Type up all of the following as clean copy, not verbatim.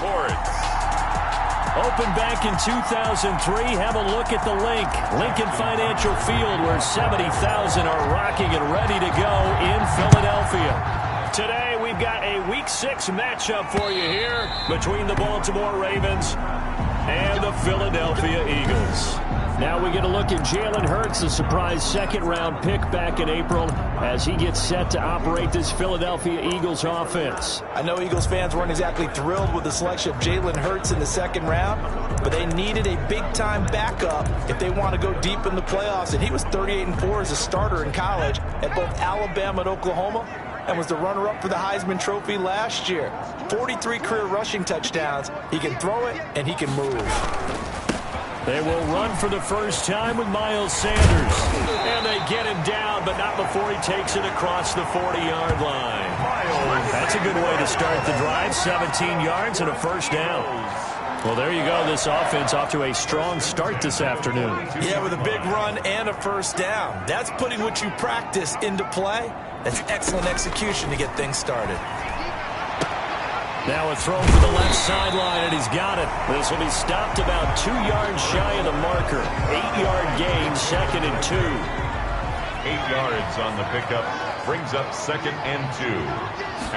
Sports. Opened back in 2003, have a look at the link. Lincoln Financial Field, where 70,000 are rocking and ready to go in Philadelphia. Today, we've got a Week 6 matchup for you here between the Baltimore Ravens and the Philadelphia Eagles. Now we get a look at Jalen Hurts, a surprise second-round pick back in April, as he gets set to operate this Philadelphia Eagles offense. I know Eagles fans weren't exactly thrilled with the selection of Jalen Hurts in the second round, but they needed a big-time backup if they want to go deep in the playoffs. And he was 38-4 as a starter in college at both Alabama and Oklahoma, and was the runner-up for the Heisman Trophy last year. 43 career rushing touchdowns. He can throw it, and he can move. They will run for the first time with Miles Sanders. And they get him down, but not before he takes it across the 40-yard line. That's a good way to start the drive. 17 yards and a first down. Well, there you go. This offense off to a strong start this afternoon. Yeah, with a big run and a first down. That's putting what you practice into play. That's excellent execution to get things started. Now a throw for the left sideline, and he's got it. This will be stopped about 2 yards shy of the marker. 8-yard gain, 2nd and 2. 8 yards on the pickup. Brings up 2nd and 2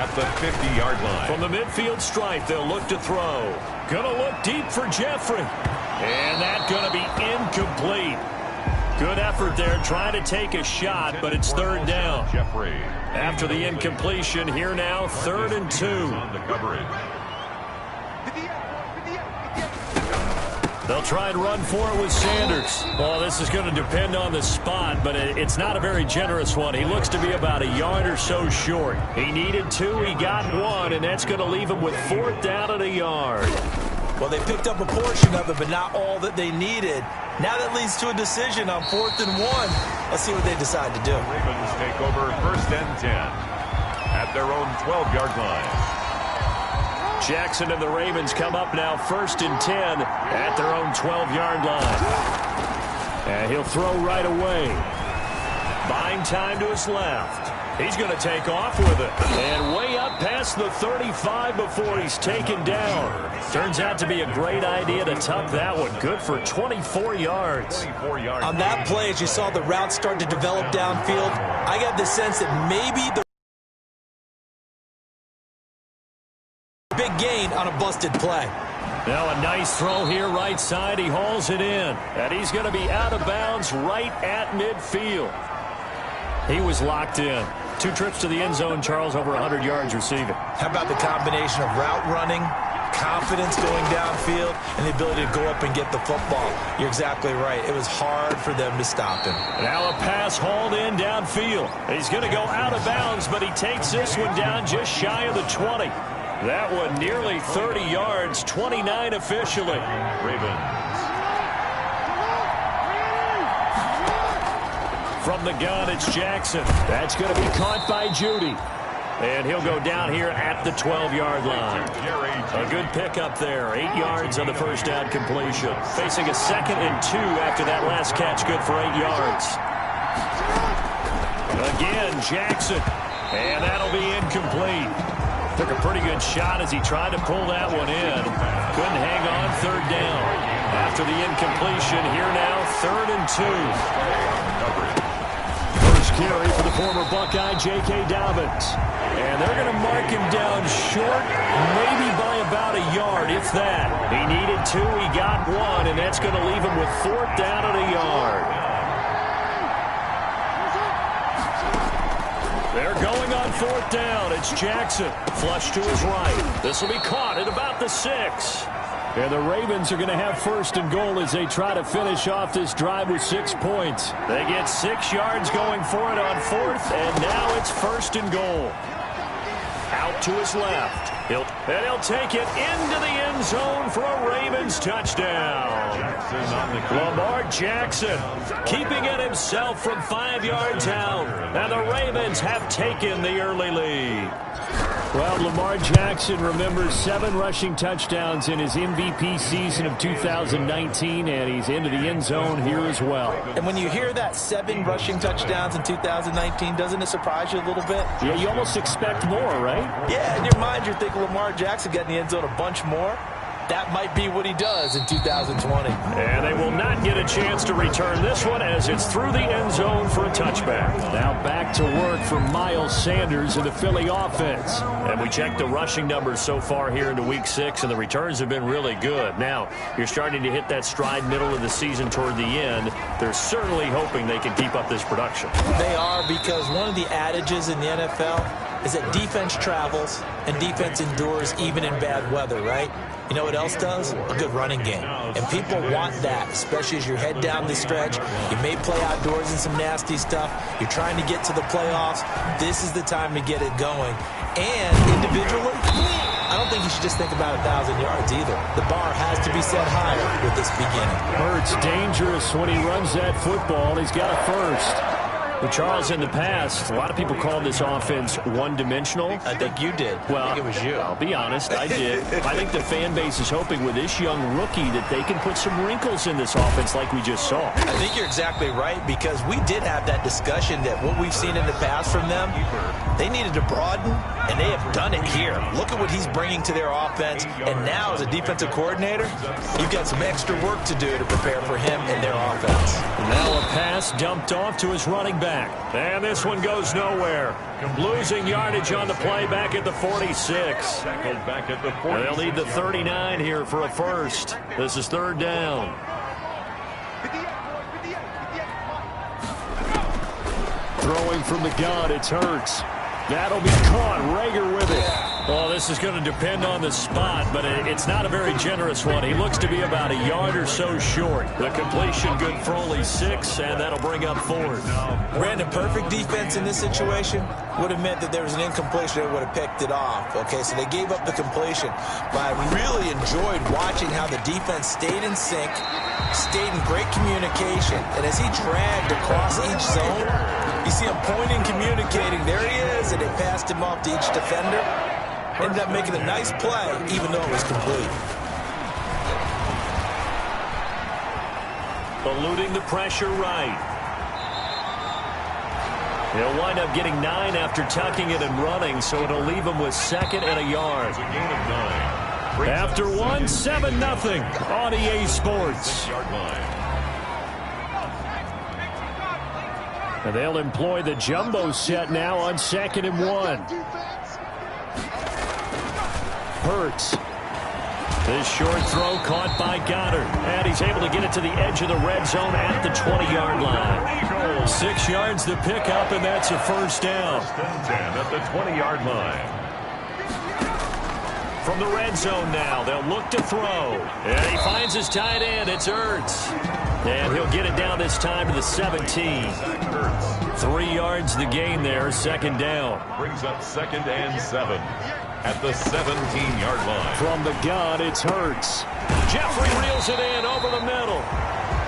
at the 50-yard line. From the midfield stripe, they'll look to throw. Gonna look deep for Jeffrey. And that's gonna be incomplete. Good effort there, trying to take a shot, but it's 3rd down. Jeffrey. After the incompletion, here now, 3rd and 2. On the coverage. They'll try and run for it with Sanders. Well, this is going to depend on the spot, but it's not a very generous one. He looks to be about a yard or so short. He needed 2, he got 1, and that's going to leave him with 4th down and a yard. Well, they picked up a portion of it, but not all that they needed. Now that leads to a decision on 4th and 1. Let's see what they decide to do. Ravens take over 1st and 10 at their own 12-yard line. Jackson and the Ravens come up now 1st and 10 at their own 12-yard line. And he'll throw right away. Buying time to his left. He's going to take off with it. And way up past the 35 before he's taken down. Turns out to be a great idea to tuck that one. Good for 24 yards. 24 yards. On that play, as you saw the route start to develop downfield, I got the sense that maybe the big gain on a busted play. Now a nice throw here right side. He hauls it in. And he's going to be out of bounds right at midfield. He was locked in. 2 trips to the end zone, Charles, over 100 yards receiving. How about the combination of route running, confidence going downfield, and the ability to go up and get the football? You're exactly right. It was hard for them to stop him. Now a pass hauled in downfield. He's going to go out of bounds, but he takes this one down just shy of the 20. That one nearly 30 yards, 29 officially. Ravens. From the gun, it's Jackson. That's going to be caught by Judy. And he'll go down here at the 12-yard line. A good pickup there. 8 yards on the first down completion. Facing a 2nd and 2 after that last catch. Good for 8 yards. Again, Jackson. And that'll be incomplete. Took a pretty good shot as he tried to pull that one in. Couldn't hang on. 3rd down. After the incompletion, here now, 3rd and 2. First carry for the former Buckeye, J.K. Dobbins. And they're going to mark him down short, maybe by about a yard, if that. He needed 2, he got 1, and that's going to leave him with 4th down and a yard. They're going on 4th down. It's Jackson. Flush to his right. This will be caught at about the 6. And the Ravens are going to have 1st and goal as they try to finish off this drive with 6 points. They get 6 yards going for it on 4th, and now it's 1st and goal. Out to his left. He'll take it into the end zone for a Ravens touchdown. Lamar Jackson keeping it himself from 5 yards out. And the Ravens have taken the early lead. Well, Lamar Jackson remembers 7 rushing touchdowns in his MVP season of 2019, and he's into the end zone here as well. And when you hear that 7 rushing touchdowns in 2019, doesn't it surprise you a little bit? Yeah, you almost expect more, right? Yeah, in your mind, you're thinking Lamar Jackson got in the end zone a bunch more. That might be what he does in 2020. And they will not get a chance to return this one as it's through the end zone for a touchback. Now back to work for Miles Sanders and the Philly offense. And we checked the rushing numbers so far here into Week 6, and the returns have been really good. Now, you're starting to hit that stride middle of the season toward the end. They're certainly hoping they can keep up this production. They are, because one of the adages in the NFL is that defense travels and defense endures even in bad weather, right? You know what else does? A good running game. And people want that, especially as you head down the stretch. You may play outdoors in some nasty stuff. You're trying to get to the playoffs. This is the time to get it going. And individually, I don't think you should just think about 1,000 yards either. The bar has to be set higher with this beginning. Hurts dangerous when he runs that football. He's got a first. But Charles, in the past, a lot of people called this offense one-dimensional. I think you did. Well, I think it was you. I'll be honest, I did. I think the fan base is hoping with this young rookie that they can put some wrinkles in this offense like we just saw. I think you're exactly right, because we did have that discussion that what we've seen in the past from them, they needed to broaden, and they have done it here. Look at what he's bringing to their offense, and now as a defensive coordinator, you've got some extra work to do to prepare for him and their offense. Now a pass dumped off to his running back. And this one goes nowhere. Losing yardage on the play back at the 46. Back at the 40. They'll need the 39 here for a first. This is 3rd down. Throwing from the gun, it's Hurts. That'll be caught. Rager with it. Oh, this is going to depend on the spot, but it's not a very generous one. He looks to be about a yard or so short. The completion good for only 6, and that'll bring up 4th. Brandon, perfect defense in this situation would have meant that there was an incompletion. They would have picked it off. Okay, so they gave up the completion. But I really enjoyed watching how the defense stayed in sync, stayed in great communication, and as he dragged across each zone, you see him pointing, communicating. There he is, and they passed him off to each defender. Ended up making a nice play, even though it was complete. Eluding the pressure right. He'll wind up getting 9 after tucking it and running, so it'll leave him with 2nd and a yard. It's a gain of 9. After 1, 7-0 on EA Sports. And they'll employ the jumbo set now on 2nd and 1. Hurts. This short throw caught by Goddard. And he's able to get it to the edge of the red zone at the 20-yard line. 6 yards the pickup, and that's a first down. 10 at the 20-yard line. From the red zone now, they'll look to throw. And he finds his tight end. It's Hurts. And he'll get it down this time to the 17. 3 yards the gain there, 2nd down. Brings up 2nd and 7 at the 17-yard line. From the gun, it's Hurts. Jeffrey reels it in over the middle.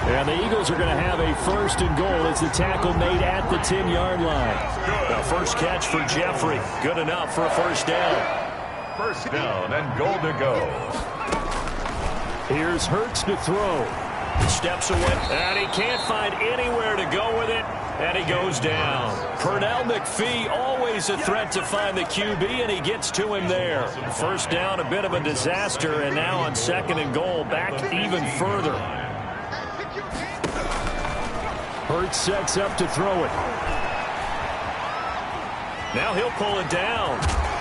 And the Eagles are going to have a 1st and goal as the tackle made at the 10-yard line. The first catch for Jeffrey. Good enough for a first down. First down and goal to go. Here's Hurts to throw. Steps away, and he can't find anywhere to go with it, and he goes down. Pernell McPhee, always a threat to find the QB, and he gets to him there. First down, a bit of a disaster, and now on 2nd and goal, back even further. Hurts sets up to throw it. Now he'll pull it down.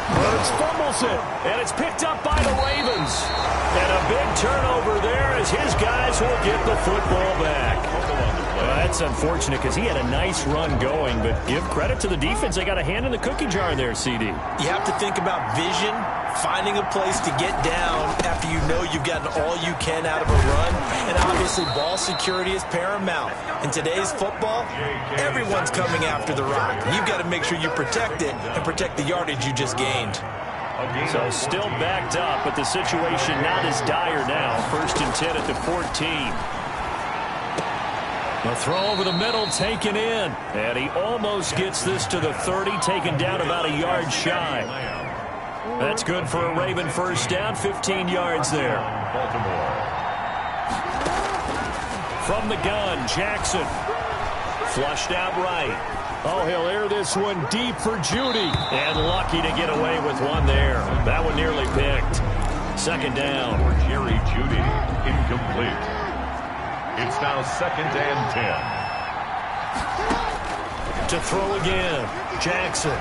Hurts fumbles it, and it's picked up by the Ravens. And a big turnover there as his guys will get the football back. Well, that's unfortunate because he had a nice run going, but give credit to the defense. They got a hand in the cookie jar there, CD. You have to think about vision, finding a place to get down after you know you've gotten all you can out of a run, and obviously ball security is paramount. In today's football, everyone's coming after the rock. You've got to make sure you protect it and protect the yardage you just gained. So still backed up, but the situation not as dire now. 1st and 10 at the 14. A throw over the middle taken in. And he almost gets this to the 30, taken down about a yard shy. That's good for a Raven first down, 15 yards there. Baltimore. From the gun, Jackson. Flushed out right. Oh, he'll air this one deep for Judy. And lucky to get away with one there. That one nearly picked. Second down. For Jerry Judy, incomplete. It's now 2nd and 10. To throw again, Jackson.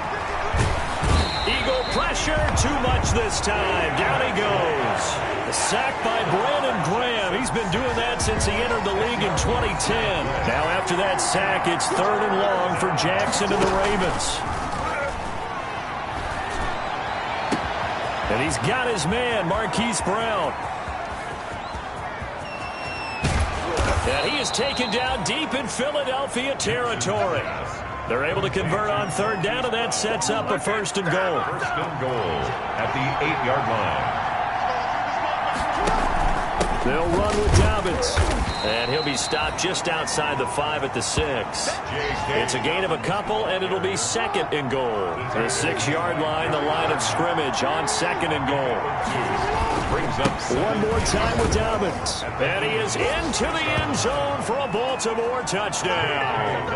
Eagle pressure, too much this time. Down he goes. A sack by Brandon Graham. He's been doing that since he entered the league in 2010. Now after that sack, it's 3rd and long for Jackson and the Ravens. And he's got his man, Marquise Brown. And he is taken down deep in Philadelphia territory. They're able to convert on 3rd down, and that sets up a 1st and goal. 1st and goal at the 8-yard line. They'll run with Dobbins. And he'll be stopped just outside the 5 at the 6. It's a gain of a couple, and it'll be 2nd and goal. The 6-yard line, the line of scrimmage on 2nd and goal. Brings up one more time with Dobbins. And he is into the end zone for a Baltimore touchdown.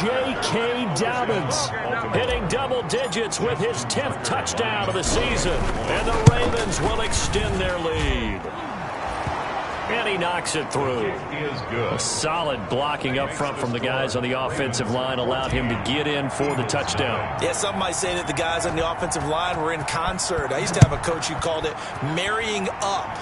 J.K. Dobbins hitting double digits with his 10th touchdown of the season. And the Ravens will extend their lead. And he knocks it through. It is good. Solid blocking up front from the guys on the offensive line allowed him to get in for the touchdown. Yeah, some might say that the guys on the offensive line were in concert. I used to have a coach who called it marrying up,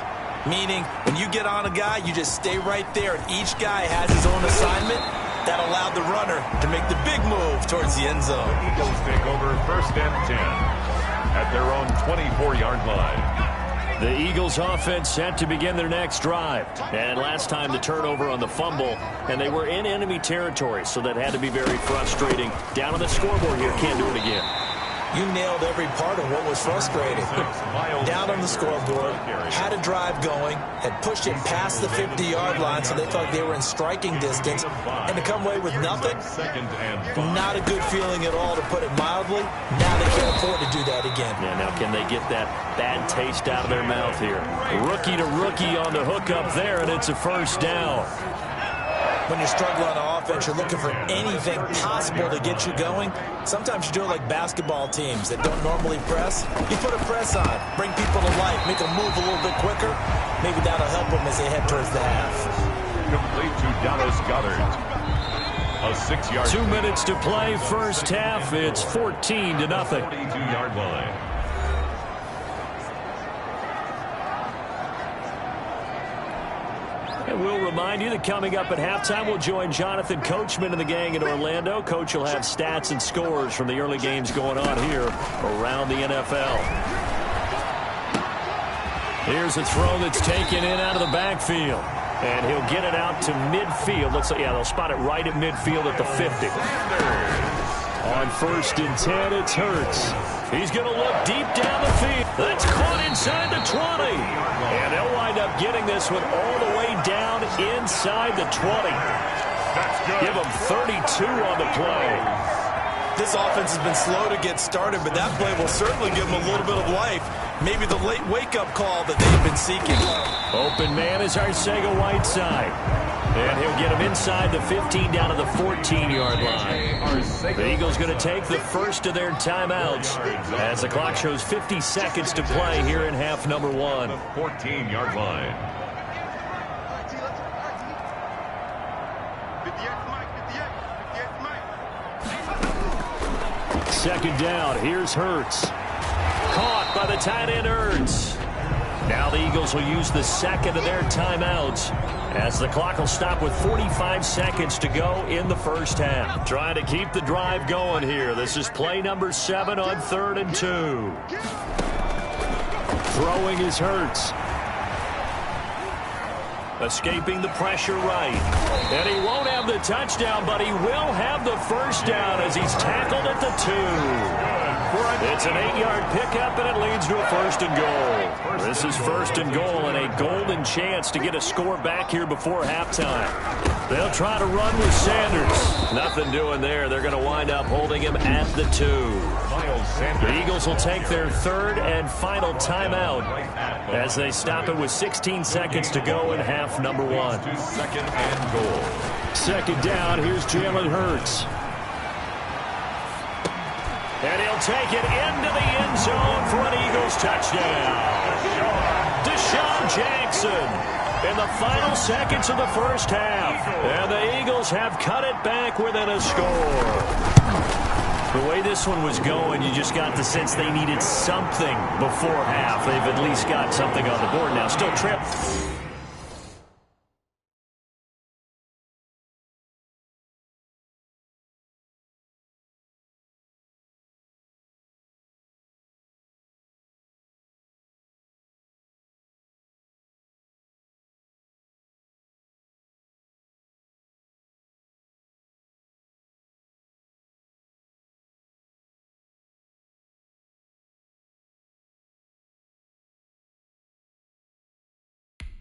meaning when you get on a guy, you just stay right there, and each guy has his own assignment. That allowed the runner to make the big move towards the end zone. The Eagles take over 1st and 10 at their own 24-yard line. The Eagles offense set to begin their next drive. And last time the turnover on the fumble, and they were in enemy territory, so that had to be very frustrating. Down on the scoreboard here, can't do it again. You nailed every part of what was frustrating. Down on the scoreboard, had a drive going, had pushed it past the 50-yard line, so they thought they were in striking distance, and to come away with nothing, not a good feeling at all, to put it mildly. Now they can't afford to do that again. Yeah, now can they get that bad taste out of their mouth here? Rookie to rookie on the hook up there, and it's a 1st down. When you're struggling on offense, you're looking for anything possible to get you going. Sometimes you do it like basketball teams that don't normally press. You put a press on, bring people to life, make them move a little bit quicker. Maybe that'll help them as they head towards the half. Complete to Dallas Goedert. A 6-yard. 2 minutes to play, first half. It's 14-0. 42-yard line. And we'll remind you that coming up at halftime, we'll join Jonathan Coachman and the gang in Orlando. Coach will have stats and scores from the early games going on here around the NFL. Here's a throw that's taken in out of the backfield. And he'll get it out to midfield. Looks like, yeah, they'll spot it right at midfield at the 50. On 1st and 10, it's Hurts. He's going to look deep down the field. That's caught inside the 20. And they'll wind up getting this one all the way down inside the 20. Give them 32 on the play. This offense has been slow to get started, but that play will certainly give them a little bit of life. Maybe the late wake-up call that they've been seeking. Open man is Arcega-Whiteside. And he'll get him inside the 15 down to the 14-yard line. The Eagles going to take the first of their timeouts as the clock shows 50 seconds to play here in half number 1. The 14-yard line. Second down. Here's Hurts. Caught by the tight end Hurts. Now the Eagles will use the second of their timeouts as the clock will stop with 45 seconds to go in the first half. Trying to keep the drive going here. This is play number 7 on 3rd and 2. Throwing is Hurts. Escaping the pressure right. And he won't have the touchdown, but he will have the first down as he's tackled at the 2. It's an 8-yard pickup, and it leads to a 1st and goal. This is 1st and goal and a golden chance to get a score back here before halftime. They'll try to run with Sanders. Nothing doing there. They're going to wind up holding him at the 2. Miles The Eagles will take their third and final timeout as they stop it with 16 seconds to go in half number one. Second and goal. Second down, here's Jalen Hurts. And he'll take it into the end zone for an Eagles touchdown. Deshaun Jackson in the final seconds of the first half. And the Eagles have cut it back within a score. The way this one was going, you just got the sense they needed something before half. They've at least got something on the board now. Still tripped.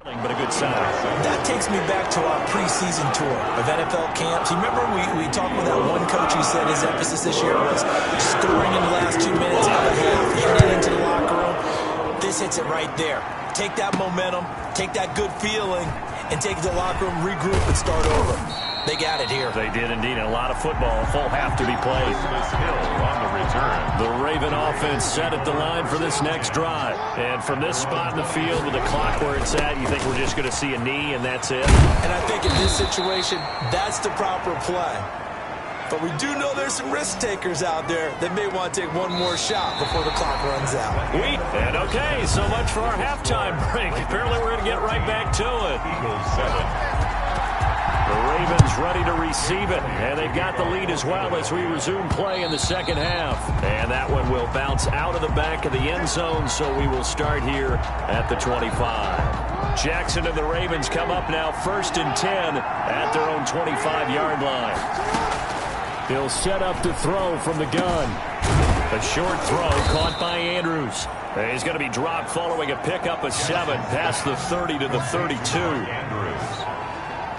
But a good sign. That takes me back to our preseason tour of NFL camps. You remember we talked with that one coach who said his emphasis this year was scoring in the last 2 minutes of the half, getting into the locker room. This hits it right there. Take that momentum, take that good feeling, and take it to the locker room, regroup, and start over. They got it here. They did indeed. A lot of football, full half to be played. On the return. The Raven offense set at the line for this next drive. And from this spot in the field with the clock where it's at, you think we're just going to see a knee and that's it? And I think in this situation, that's the proper play. But we do know there's some risk takers out there that may want to take one more shot before the clock runs out. And okay, so much for our halftime break. Apparently we're going to get right back to it. Eagles 7. The Ravens ready to receive it, and they've got the lead as well as we resume play in the second half. And that one will bounce out of the back of the end zone, so we will start here at the 25. Jackson and the Ravens come up now 1st and 10 at their own 25-yard line. He'll set up to throw from the gun. A short throw caught by Andrews. He's going to be dropped following a pickup of 7 past the 30 to the 32.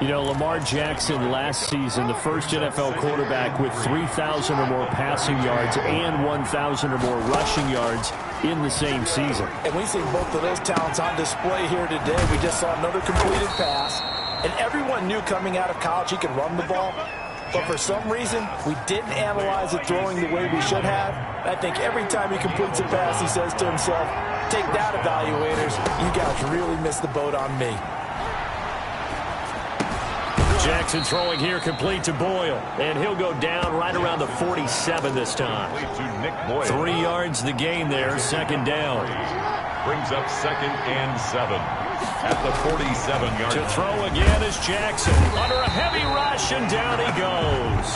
You know, Lamar Jackson last season, the first NFL quarterback with 3,000 or more passing yards and 1,000 or more rushing yards in the same season. And we see both of those talents on display here today. We just saw another completed pass. And everyone knew coming out of college he could run the ball. But for some reason, we didn't analyze it throwing the way we should have. I think every time he completes a pass, he says to himself, take that, evaluators. You guys really missed the boat on me. Jackson throwing here complete to Boyle. And he'll go down right around the 47 this time. 3 yards the gain there, 2nd down. Brings up 2nd and 7. At the 47-yard to throw again is Jackson. Under a heavy rush, and down he goes.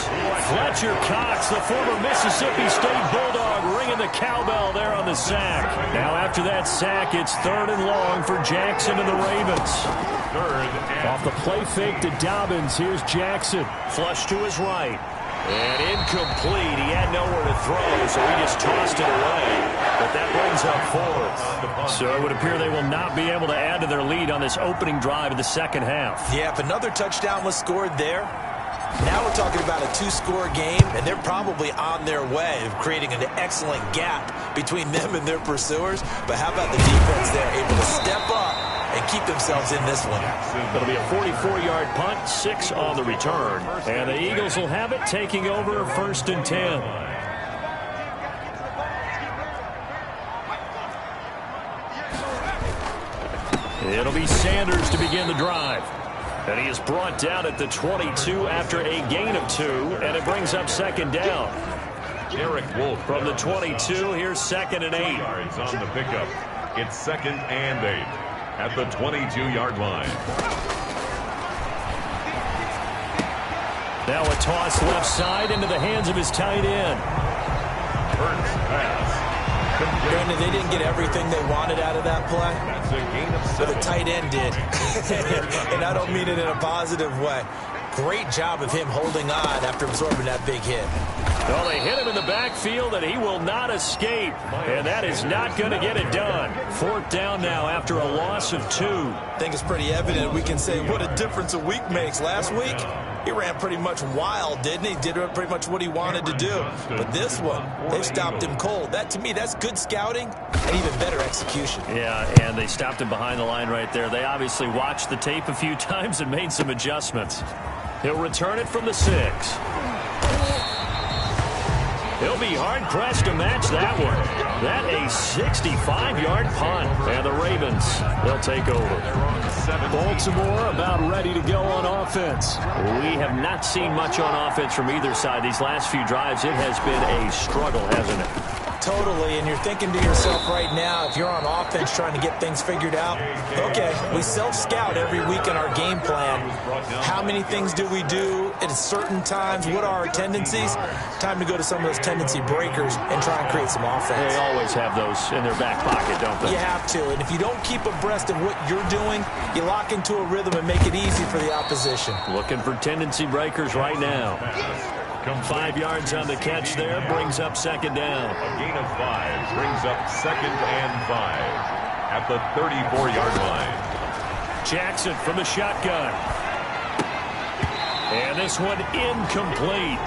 Fletcher Cox, the former Mississippi State Bulldog, ringing the cowbell there on the sack. Now after that sack, it's 3rd and long for Jackson and the Ravens. Off the play fake to Dobbins, here's Jackson. Flush to his right. And incomplete. He had nowhere to throw, so he just tossed it away. But that brings up 4th. So it would appear they will not be able to add to their lead on this opening drive of the second half. Yeah, if another touchdown was scored there, now we're talking about a 2-score game, and they're probably on their way of creating an excellent gap between them and their pursuers. But how about the defense there, able to step up and keep themselves in this one? It'll be a 44-yard punt, 6 on the return. And the Eagles will have it, taking over 1st and 10. It'll be Sanders to begin the drive. And he is brought down at the 22 after a gain of 2, and it brings up 2nd down. Derek Wolf from the 22, here's 2nd and 8. Yards on the pickup. It's 2nd and 8 at the 22-yard line. Now a toss left side into the hands of his tight end. Hurts pass. Brandon, they didn't get everything they wanted out of that play. That's a gain of 7. But the tight end did. And I don't mean it in a positive way. Great job of him holding on after absorbing that big hit. Well, they hit him in the backfield, and he will not escape. And that is not going to get it done. 4th down now after a loss of 2. I think it's pretty evident we can say what a difference a week makes. Last week, He ran pretty much wild, didn't he? Did pretty much what he wanted to do. But this one, they stopped him cold. That, to me, that's good scouting and even better execution. Yeah, and they stopped him behind the line right there. They obviously watched the tape a few times and made some adjustments. He'll return it from the 6. He'll be hard-pressed to match that one. That a 65-yard punt. And the Ravens, they'll take over. Baltimore about ready to go on offense. We have not seen much on offense from either side. These last few drives, it has been a struggle, hasn't it? Totally, and you're thinking to yourself right now, if you're on offense trying to get things figured out, okay, we self-scout every week in our game plan. How many things do we do at certain times? What are our tendencies? Time to go to some of those tendency breakers and try and create some offense. They always have those in their back pocket, don't they? You have to, and if you don't keep abreast of what you're doing, you lock into a rhythm and make it easy for the opposition. Looking for tendency breakers right now. 5 yards on the catch there, brings up second down. A gain of 5 brings up 2nd and 5 at the 34-yard line. Jackson from the shotgun. And this one incomplete.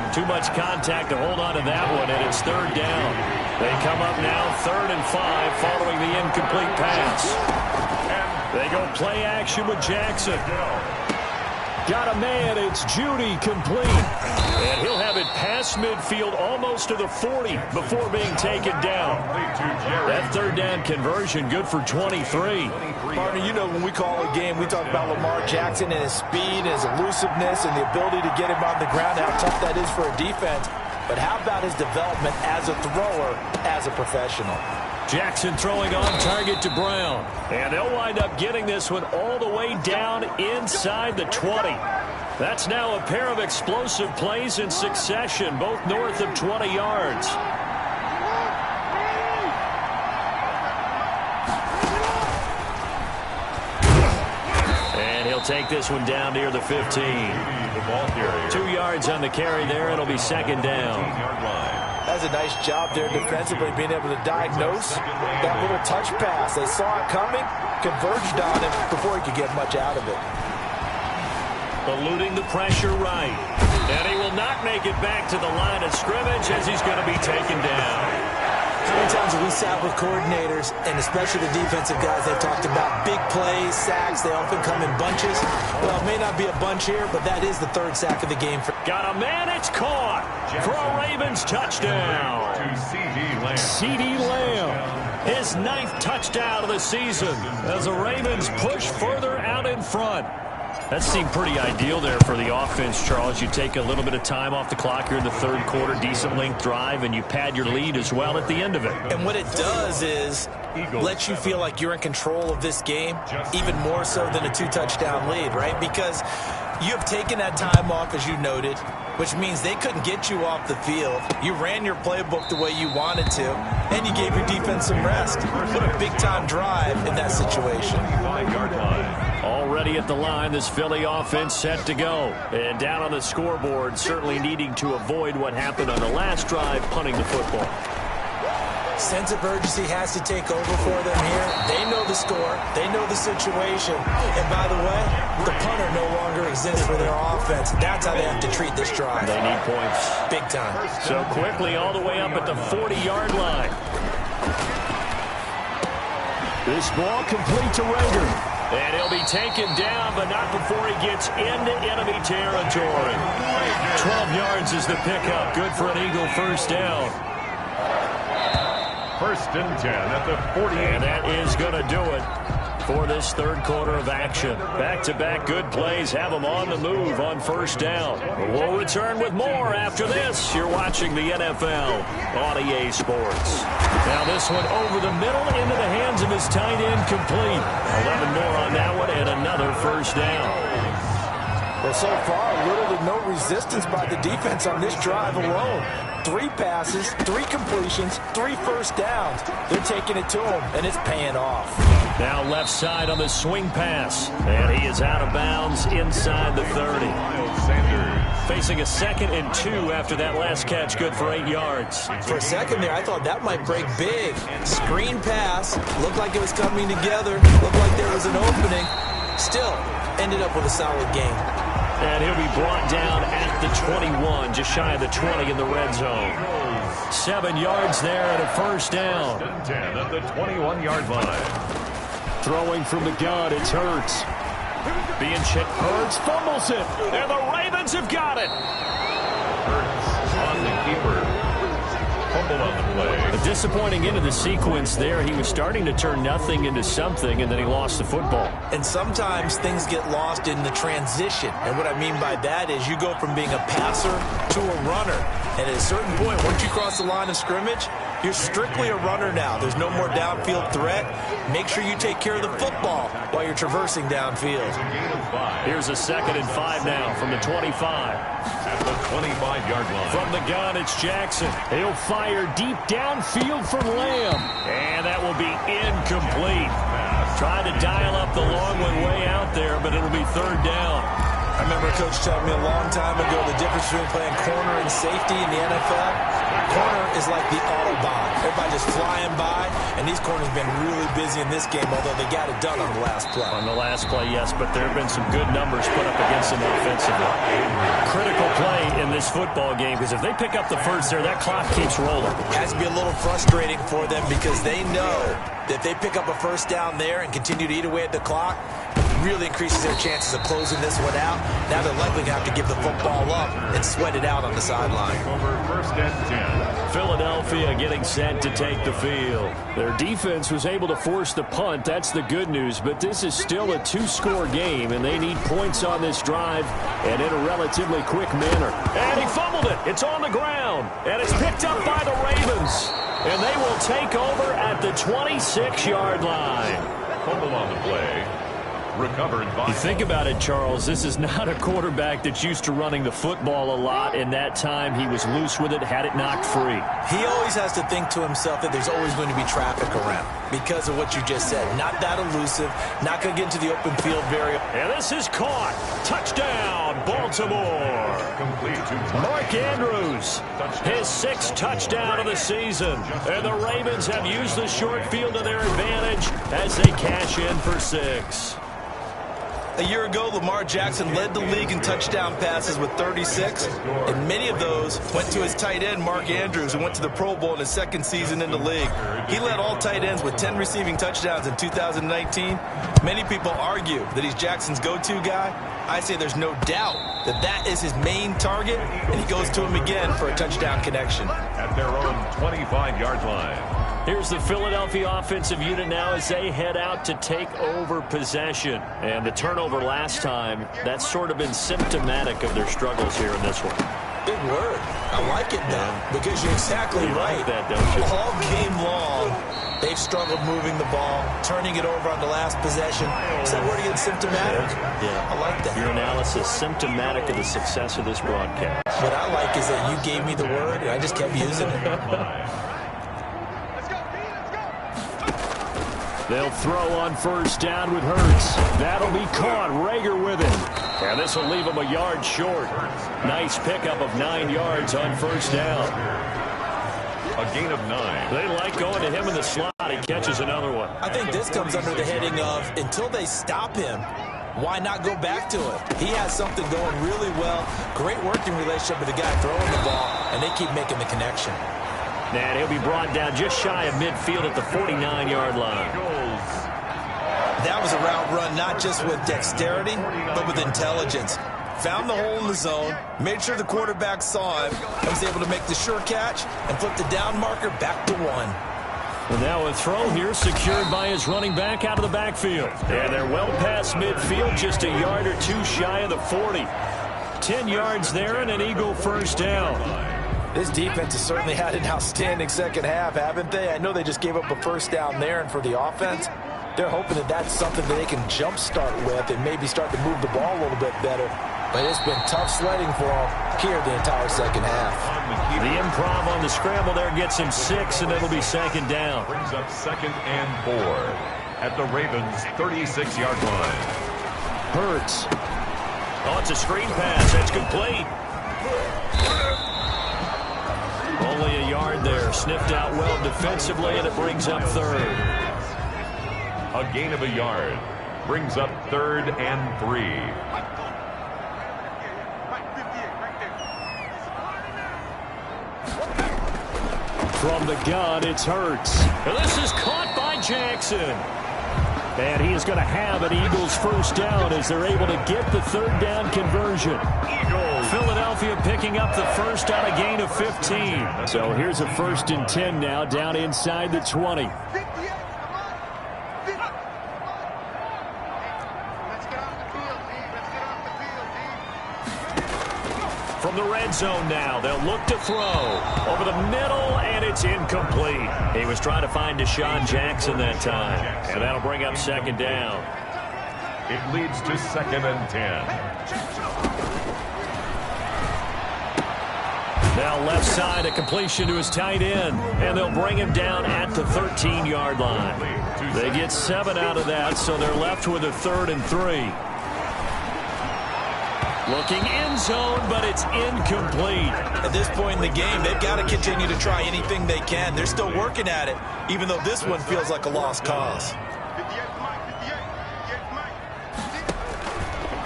Too much contact to hold on to that one, and it's 3rd down. They come up now 3rd and 5 following the incomplete pass. They go play action with Jackson. Got a man, it's Judy, complete. And he'll have it past midfield almost to the 40 before being taken down. That 3rd down conversion good for 23. Partner, you know when we call a game, we talk about Lamar Jackson and his speed and his elusiveness and the ability to get him on the ground, how tough that is for a defense. But how about his development as a thrower, as a professional? Jackson throwing on target to Brown. And they'll wind up getting this one all the way down inside the 20. That's now a pair of explosive plays in succession, both north of 20 yards. And he'll take this one down near the 15. 2 yards on the carry there. It'll be 2nd down. That's a nice job there defensively, being able to diagnose that little touch pass. They saw it coming, converged on him before he could get much out of it. Eluding the pressure right. And he will not make it back to the line of scrimmage as he's going to be taken down. How many times have we sat with coordinators, and especially the defensive guys, they've talked about big plays, sacks. They often come in bunches. Well, it may not be a bunch here, but that is the 3rd sack of the game. Got a man, it's caught for a Ravens touchdown. To CeeDee Lamb, his 9th touchdown of the season as the Ravens push further out in front. That seemed pretty ideal there for the offense, Charles. You take a little bit of time off the clock here in the 3rd quarter, decent length drive, and you pad your lead as well at the end of it. And what it does is let you feel like you're in control of this game, even more so than a 2-touchdown lead, right? Because you have taken that time off, as you noted, which means they couldn't get you off the field. You ran your playbook the way you wanted to, and you gave your defense some rest. What a big-time drive in that situation. 5-yard line. Already at the line, this Philly offense set to go. And down on the scoreboard, certainly needing to avoid what happened on the last drive, punting the football. Sense of urgency has to take over for them here. They know the score. They know the situation. And by the way, the punter no longer exists for their offense. That's how they have to treat this drive. They need points. Big time. So quickly all the way up at the 40-yard line. This ball complete to Rager. And he'll be taken down, but not before he gets into enemy territory. 12 yards is the pickup. Good for an Eagle 1st down. 1st and 10 at the 48. And that is going to do it for this 3rd quarter of action. Back-to-back good plays have them on the move on 1st down. We'll return with more after this. You're watching the NFL on EA Sports. Now this one over the middle into the hands of his tight end, complete. 11 more on that one and another 1st down. Well, so far, little to no resistance by the defense on this drive alone. 3 passes, 3 completions, 3 1st downs. They're taking it to him, and it's paying off. Now left side on the swing pass. And he is out of bounds inside the 30. Facing a 2nd and 2 after that last catch, good for 8 yards. For a second there, I thought that might break big. Screen pass, looked like it was coming together, looked like there was an opening. Still, ended up with a solid game. And he'll be brought down at the 21, just shy of the 20 in the red zone. 7 yards there and a first down. 10 at the 21-yard line. Throwing from the gun, it's Hurts. Being checked. Hurts fumbles it. And the Ravens have got it. Hurts on the keeper. Fumble on the play. A disappointing end of the sequence there. He was starting to turn nothing into something, and then he lost the football. And sometimes things get lost in the transition. And what I mean by that is you go from being a passer to a runner. And at a certain point, once you cross the line of scrimmage, you're strictly a runner now. There's no more downfield threat. Make sure you take care of the football while you're traversing downfield. Here's a 2nd and 5 now from the 25. At the 25-yard line. From the gun, it's Jackson. He'll fire deep downfield for Lamb. And that will be incomplete. Tried to dial up the long one way out there, but it'll be 3rd down. I remember Coach telling me a long time ago the difference between playing corner and safety in the NFL. Corner is like the Autobahn. Everybody just flying by, and these corners have been really busy in this game, although they got it done on the last play. On the last play, yes, but there have been some good numbers put up against them offensively. Critical play in this football game, because if they pick up the first there, that clock keeps rolling. It has to be a little frustrating for them because they know that if they pick up a first down there and continue to eat away at the clock, really increases their chances of closing this one out. Now they're likely going to have to give the football up and sweat it out on the sideline. Over 1st and 10. Philadelphia getting set to take the field. Their defense was able to force the punt. That's the good news, but this is still a 2-score game, and they need points on this drive and in a relatively quick manner. And he fumbled it. It's on the ground, and it's picked up by the Ravens. And they will take over at the 26-yard line. Fumble on the play. Recovered by... You think about it, Charles, this is not a quarterback that's used to running the football a lot, and that time he was loose with it, had it knocked free. He always has to think to himself that there's always going to be traffic around because of what you just said. Not that elusive, not going to get into the open field very... And this is caught. Touchdown, Baltimore. Complete to Mark Andrews, his 6th touchdown of the season. And the Ravens have used the short field to their advantage as they cash in for 6. A year ago, Lamar Jackson led the league in touchdown passes with 36, and many of those went to his tight end, Mark Andrews, who went to the Pro Bowl in his 2nd season in the league. He led all tight ends with 10 receiving touchdowns in 2019. Many people argue that he's Jackson's go-to guy. I say there's no doubt that that is his main target, and he goes to him again for a touchdown connection. At their own 25-yard line. Here's the Philadelphia offensive unit now as they head out to take over possession. And the turnover last time, that's sort of been symptomatic of their struggles here in this one. Big word. I like it, though, because you're exactly right. Like that, don't you? All game long, they've struggled moving the ball, turning it over on the last possession. Is that word again, symptomatic? Yeah. I like that. Your analysis, symptomatic of the success of this broadcast. What I like is that you gave me the word, and I just kept using it. They'll throw on 1st down with Hurts. That'll be caught. Rager with it. And this will leave him a yard short. Nice pickup of 9 yards on 1st down. A gain of 9. They like going to him in the slot. He catches another one. I think this comes under the heading of until they stop him, why not go back to it? He has something going really well. Great working relationship with the guy throwing the ball, and they keep making the connection. And he'll be brought down just shy of midfield at the 49-yard line. That was a route run not just with dexterity, but with intelligence. Found the hole in the zone, made sure the quarterback saw him, and was able to make the sure catch and flip the down marker back to 1. Well, now a throw here secured by his running back out of the backfield. And they're well past midfield, just a yard or 2 shy of the 40. 10 yards there and an Eagle 1st down. This defense has certainly had an outstanding second half, haven't they? I know they just gave up a 1st down there, and for the offense, they're hoping that that's something that they can jumpstart with and maybe start to move the ball a little bit better. But it's been tough sledding for them here the entire second half. The improv on the scramble there gets him 6, and it'll be 2nd down. Brings up 2nd and 4 at the Ravens' 36-yard line. Hurts. Oh, it's a screen pass. That's complete. Only a yard there. Sniffed out well defensively, and it brings up 3rd. A gain of a yard. Brings up 3rd and 3. From the gun, it's Hurts. And this is caught by Jackson. And he is going to have an Eagles first down as they're able to get the third down conversion. Eagles. Philadelphia picking up the first on a gain of 15. So here's a 1st and 10 now down inside the 20. From the red zone now, they'll look to throw. Over the middle, and it's incomplete. He was trying to find Deshaun Jackson that time. And that'll bring up 2nd down. It leads to 2nd and 10. Now left side, a completion to his tight end. And they'll bring him down at the 13-yard line. They get 7 out of that, so they're left with a 3rd and 3. Looking end zone, but it's incomplete. At this point in the game, they've got to continue to try anything they can. They're still working at it, even though this one feels like a lost cause.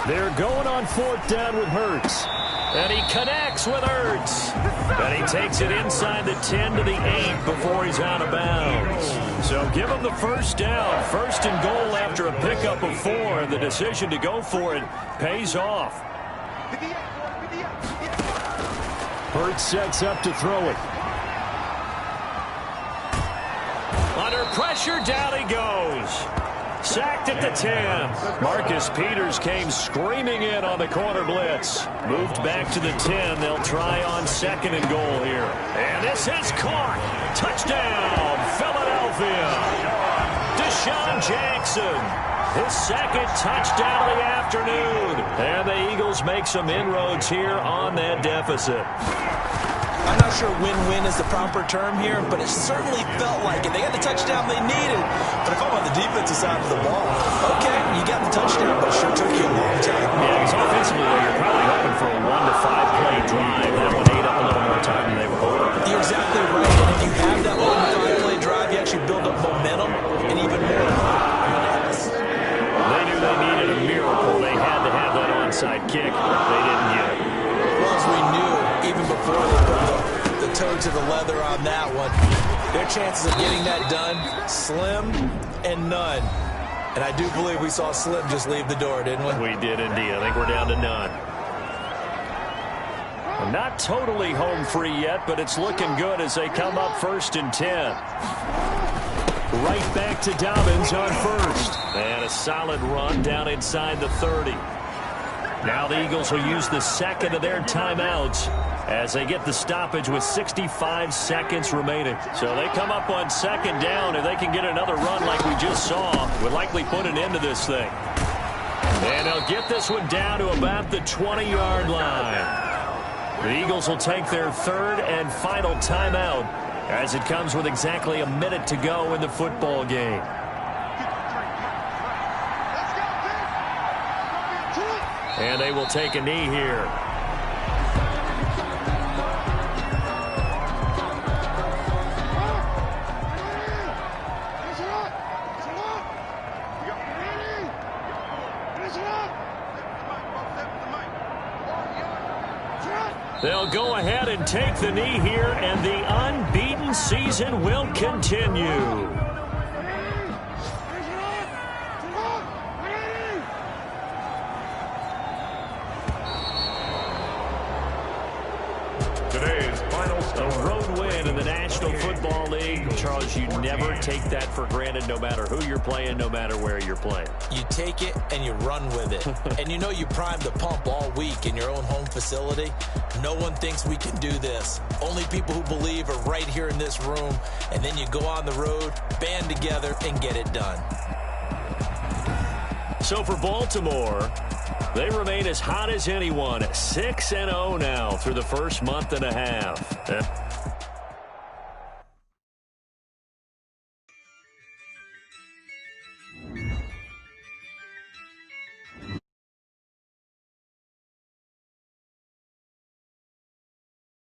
They're going on 4th down with Hurts. And he connects with Hurts. And he takes it inside the 10 to the 8 before he's out of bounds. So give him the first down. 1st and goal after a pickup of 4. And the decision to go for it pays off. Hurts sets up to throw it. Under pressure, down he goes. Sacked at the 10. Marcus Peters came screaming in on the corner blitz. Moved back to the 10. They'll try on 2nd and goal here. And this is caught. Touchdown, Philadelphia. Deshaun Jackson. His 2nd touchdown of the afternoon. And the Eagles make some inroads here on that deficit. I'm not sure win-win is the proper term here, but it certainly felt like it. They got the touchdown they needed. But if I'm on the defensive side of the ball, okay, you got the touchdown, but it sure took you a long time. Yeah, because offensively, you're probably hoping for a 1 to 5 play drive. That one ate up a little more time than they were hoping. You're exactly right. And if you have that 1 to 5 play drive, you actually build up momentum and even more. They knew they needed a miracle. They had to have that onside kick. They didn't get it. Well, as we knew, even before they put the toe to the leather on that one, their chances of getting that done, slim and none. And I do believe we saw Slim just leave the door, didn't we? We did indeed. I think we're down to none. Well, not totally home free yet, but it's looking good as they come up 1st and 10. Right back to Dobbins on 1st. And a solid run down inside the 30. Now the Eagles will use the 2nd of their timeouts as they get the stoppage with 65 seconds remaining. So they come up on 2nd down. If they can get another run like we just saw, would likely put an end to this thing. And they'll get this one down to about the 20-yard line. The Eagles will take their 3rd and final timeout as it comes with exactly a minute to go in the football game. And they will take a knee here. They'll go ahead and take the knee here, and the unbeaten season will continue. Today's final score. A road win in the National Football League. Charles, you never take that for granted no matter who you're playing, no matter where you're playing. You take it and you run with it. And you know you primed the pump all week in your own home facility. No one thinks we can do this. Only people who believe are right here in this room. And then you go on the road, band together, and get it done. So for Baltimore, they remain as hot as anyone. 6-0 now through the first month and a half.